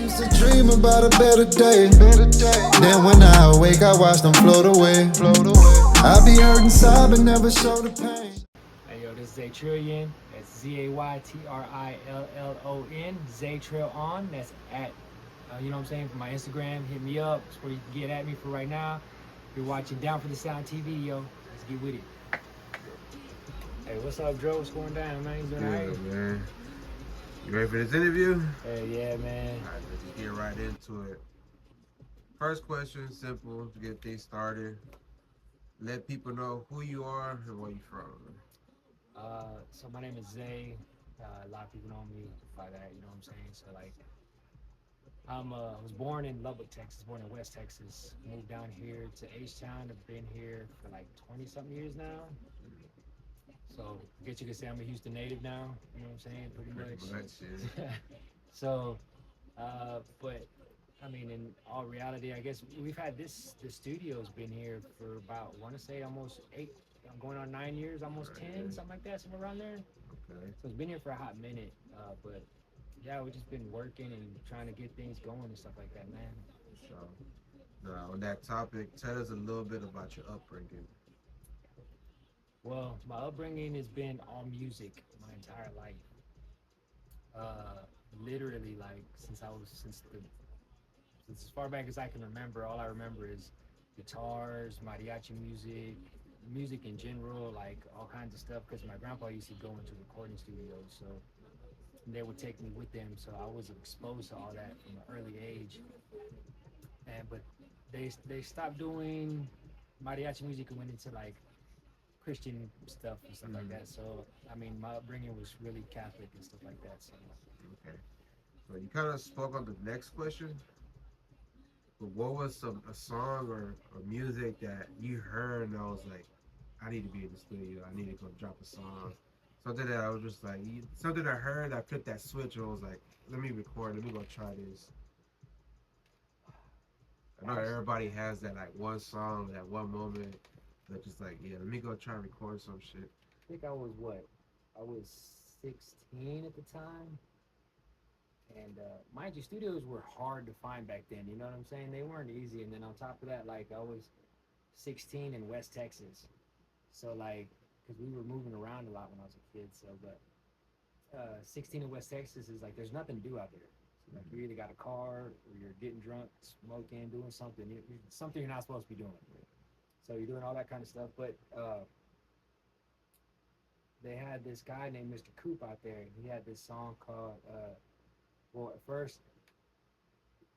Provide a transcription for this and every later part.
used to dream about a better day. Then when I awake, I watch them float away. I be hurt inside, but never show the pain. Hey yo, this is Zaytrillon. That's Zaytrillon. Zaytrillon. That's at, you know what I'm saying, for my Instagram. Hit me up. That's where you can get at me for right now. If you're watching Down for the Sound TV, yo, let's get with it. Hey, what's up, Joe? What's going down, man? You doing all right? Man. You ready for this interview? Hey, yeah, man. All right, let's get right into it. First question, simple to get things started. Let people know who you are and where you from. So my name is Zay. A lot of people know me by that, you know what I'm saying? So like, I was born in Lubbock, Texas, born in West Texas. Moved down here to H-Town. I've been here for like 20-something years now. So I guess you could say I'm a Houston native now, you know what I'm saying, pretty much. Yeah. So, but I mean, in all reality, I guess we've had the studio's been here for about, I want to say almost 8, I'm going on 9 years, almost 10, something like that, somewhere around there. Okay. So it's been here for a hot minute, but yeah, we've just been working and trying to get things going and stuff like that, man. So, now on that topic, tell us a little bit about your upbringing. Well, my upbringing has been all music my entire life. Literally, like since as far back as I can remember, all I remember is guitars, mariachi music in general, like all kinds of stuff. Because my grandpa used to go into recording studios, so they would take me with them. So I was exposed to all that from an early age. But they stopped doing mariachi music and went into like Christian stuff and stuff like that. So I mean, my upbringing was really Catholic and stuff like that. So Okay. So you kind of spoke on the next question. But what was a song or music that you heard and I was like, I need to be in the studio. I need to go drop a song. Something that I was just like, something I heard, I flipped that switch and I was like, let me record, let me go try this. I know everybody has that like one song, that one moment that just like, yeah, let me go try and record some shit. I think I was what? I was 16 at the time. And mind you, studios were hard to find back then. You know what I'm saying? They weren't easy. And then on top of that, like I was 16 in West Texas, so like, because we were moving around a lot when I was a kid. So, but 16 in West Texas is like there's nothing to do out there. So, like you either got a car or you're getting drunk, smoking, doing something. Something you're not supposed to be doing. So you're doing all that kind of stuff. But they had this guy named Mr. Coop out there. He had this song called. Well, at first,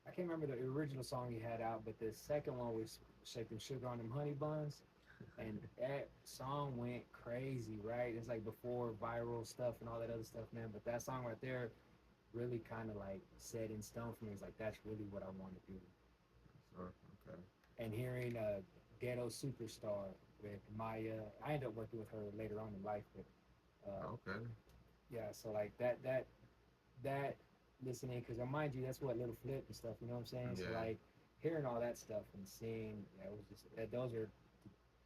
I can't remember the original song he had out, but the second one was Shake Them Sugar on Them Honey Buns. And that song went crazy, right? It's like before viral stuff and all that other stuff, man. But that song right there really kind of like set in stone for me. It's like, that's really what I want to do. Okay. And hearing Ghetto Superstar with Maya, I ended up working with her later on in life, but Okay. yeah, so like that listening, because mind you, that's what Little Flip and stuff, you know what I'm saying? Yeah. So like hearing all that stuff and seeing, it was just those are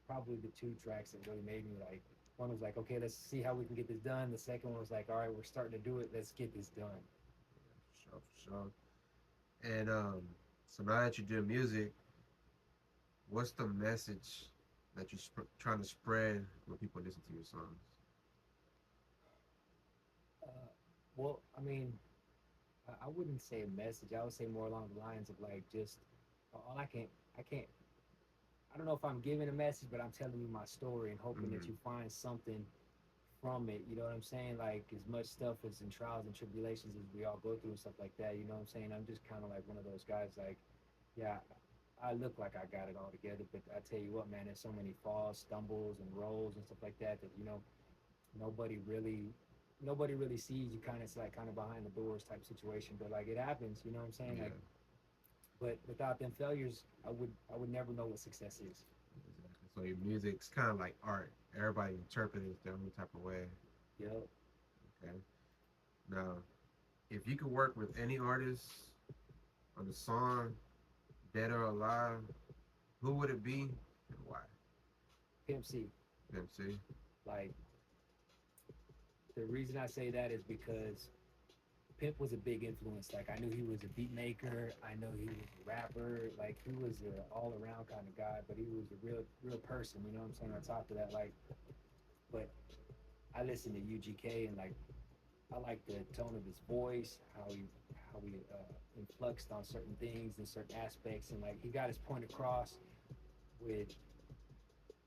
probably the two tracks that really made me like. One was like, okay, let's see how we can get this done. The second one was like, all right, we're starting to do it. Let's get this done. For sure. And so now that you do music, what's the message that you're trying to spread when people listen to your songs? Well, I mean, I wouldn't say a message. I would say more along the lines of like just all I can't. I don't know if I'm giving a message, but I'm telling you my story and hoping that you find something from it. You know what I'm saying? Like as much stuff as in trials and tribulations as we all go through and stuff like that. You know what I'm saying? I'm just kind of like one of those guys. Like, yeah, I look like I got it all together, but I tell you what, man, there's so many falls, stumbles, and rolls and stuff like that that nobody really sees. You kind of, it's like kind of behind the doors type situation, but like it happens. You know what I'm saying? Yeah. Like, but without them failures, I would never know what success is. Exactly. So your music's kind of like art. Everybody interprets it their own type of way. Yep. Okay. Now, if you could work with any artist on the song, dead or alive, who would it be and why? Pimp C. Pimp C. Like, the reason I say that is because Pimp was a big influence. Like I knew he was a beat maker. I know he was a rapper. Like he was a all around kind of guy, but he was a real person. You know what I'm saying? On top of that, like, but I listened to UGK and like I like the tone of his voice, how he influxed on certain things and certain aspects, and like he got his point across with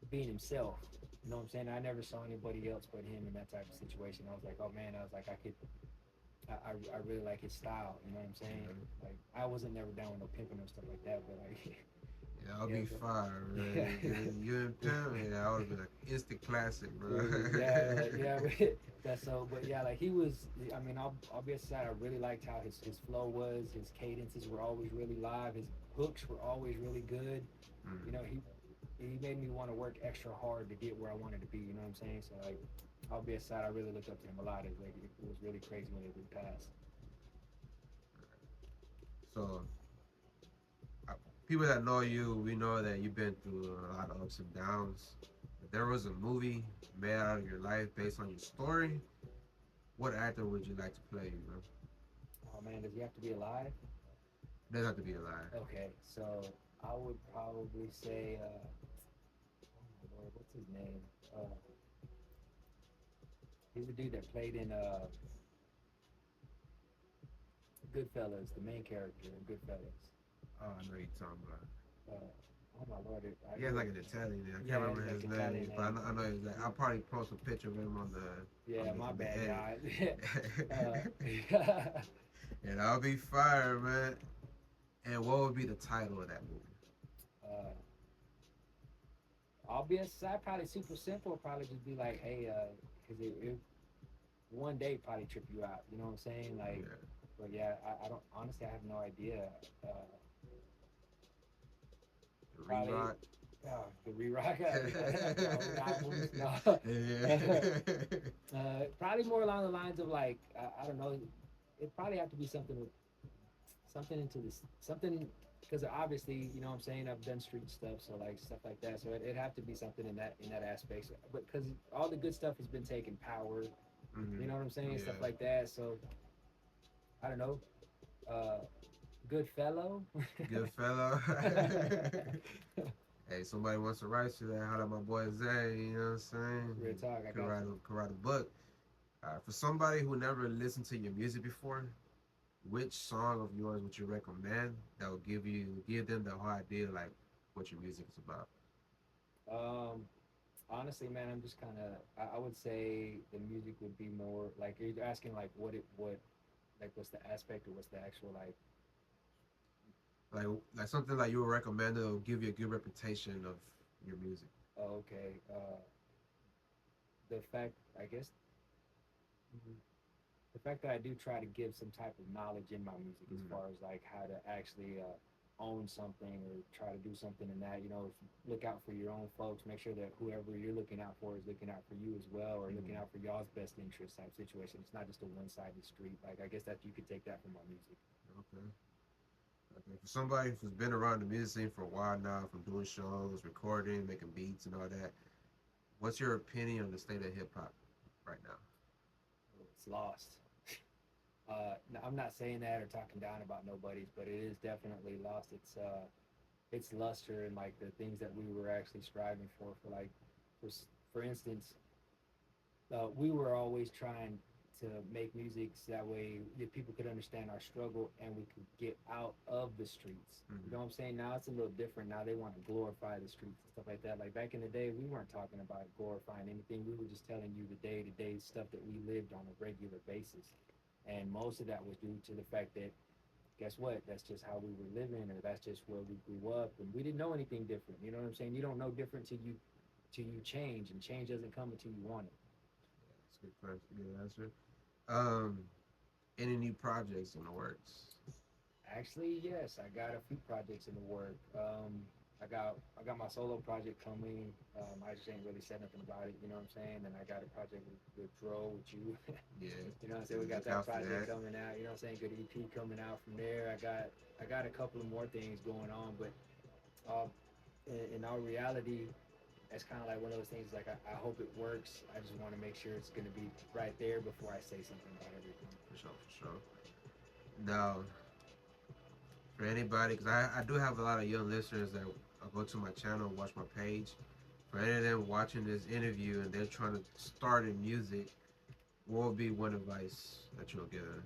being himself. You know what I'm saying? I never saw anybody else but him in that type of situation. I was like, oh man, I was like, I really like his style. You know what I'm saying? Like I wasn't never down with no pimping or stuff like that, but like, Yeah, I'll yeah, be but, fire, bro. yeah, You and Pimp, yeah, I would have been an instant classic, bro. yeah, like, yeah. But, that's so. But yeah, like he was. I mean, I'll be aside. I really liked how his flow was. His cadences were always really live. His hooks were always really good. You know, he made me want to work extra hard to get where I wanted to be. You know what I'm saying? So like, I'll be aside. I really looked up to him a lot. It was really crazy when he passed. So, uh, people that know you, we know that you've been through a lot of ups and downs. If there was a movie made out of your life based on your story, what actor would you like to play you, bro? Oh man, does he have to be alive? It doesn't have to be alive. Okay, so I would probably say, oh my lord, what's his name? He's the dude that played in Goodfellas, the main character in Goodfellas. Oh, I know you're talking about. Oh my lord, He has like an Italian name. I can't yeah, remember he's his like name, Italian but I name. know, I know his name. I'll probably post a picture of him on the Yeah, my on the bad, edit. guy. And I'll be fire, man. And what would be the title of that movie? uh, I'll be aside, probably super simple. Probably just be like, hey, because it one day probably trip you out. You know what I'm saying? Like, Yeah. but yeah, I don't honestly. I have no idea. Uh, The Probably Re-Rock. the re-rock. No. Yeah. Probably more along the lines of like I don't know. It probably have to be something with something into this something because obviously you know what I'm saying I've done street stuff so like stuff like that so it'd have to be something in that aspect but because all the good stuff has been taken power Mhm. you know what I'm saying Yeah. stuff like that so I don't know uh good fellow Good fellow. Hey, somebody wants to write you that. How about my boy Zay? You know what I'm saying? real talk I Could got write you could write a book. For somebody who never listened to your music before, which song of yours would you recommend that will give them the whole idea like what your music is about? um honestly man I'm just kind of I would say the music would be more like you're asking like what like what's the aspect or what's the actual like Like like something like you would recommend that will give you a good reputation of your music. oh, okay the fact I guess the fact that I do try to give some type of knowledge in my music as Mhm. far as like how to actually own something or try to do something in that, you know, if you look out for your own folks, make sure that whoever you're looking out for is looking out for you as well or looking Mhm. out for y'all's best interest type situation. It's not just a one-sided street. Like I guess that you could take that from my music. Okay. Okay. For somebody who's been around the music scene for a while now, from doing shows, recording, making beats, and all that, what's your opinion on the state of hip hop right now? It's lost. I'm not saying that or talking down about nobody's, but it is definitely lost its luster and like the things that we were actually striving for like for for instance we were always trying to make music so that way that people could understand our struggle and we could get out of the streets. You know what I'm saying? Now it's a little different. Now they want to glorify the streets and stuff like that. Like back in the day, we weren't talking about glorifying anything. We were just telling you the day-to-day stuff that we lived on a regular basis. And most of that was due to the fact that guess what? That's just how we were living, or that's just where we grew up, and we didn't know anything different. You know what I'm saying? You don't know different till you change, and change doesn't come until you want it. That's a good question. Good answer. Um, any new projects in the works? Actually, yes, I got a few projects in the work. I got my solo project coming. I just ain't really said nothing about it. You know what I'm saying? And I got a project with Dro with you. Yeah. You know what I'm saying? We got Look that out for project that. coming out. You know what I'm saying? Good EP coming out from there. I got a couple of more things going on, but uh, in all reality, that's kind of like one of those things. Like I hope it works. I just want to make sure it's going to be right there before I say something about everything. For sure, for sure. Now, for anybody, because I do have a lot of young listeners that go to my channel, watch my page. For any of them watching this interview and they're trying to start in music, what would be one advice that you'll give them?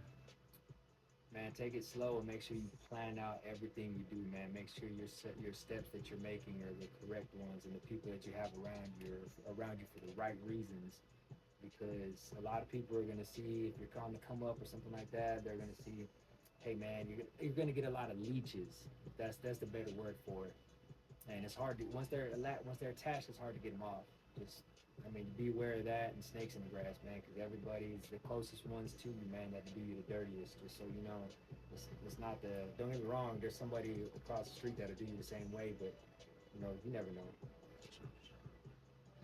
Man, take it slow and make sure you plan out everything you do, man. Make sure your steps that you're making are the correct ones, and the people that you have around you for the right reasons. Because a lot of people are gonna see if you're trying to come up or something like that, they're gonna see, hey man, you're gonna get a lot of leeches. That's the better word for it. And it's hard to once they're attached, it's hard to get them off. Just I mean, be aware of that and snakes in the grass, man, because everybody's the closest ones to you, man, that do you the dirtiest. Just so you know, it's not the. Don't get me wrong. There's somebody across the street that'll do you the same way, but you know, you never know.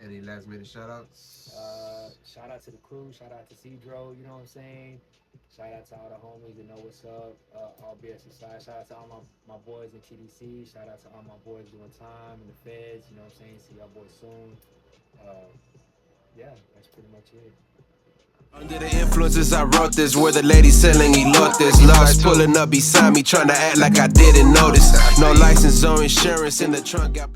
Any last minute shout outs? Shout out to the crew. Shout out to Cedro. You know what I'm saying? Shout out to all the homies that know what's up. All BS aside. Shout out to all my boys in TDC. Shout out to all my boys doing time in the feds. You know what I'm saying? See y'all boys soon. Yeah, that's pretty much it. Under the influences, I wrote this. Where the lady selling elotes. Lost pulling up beside me, trying to act like I didn't notice. No license or insurance in the trunk. Got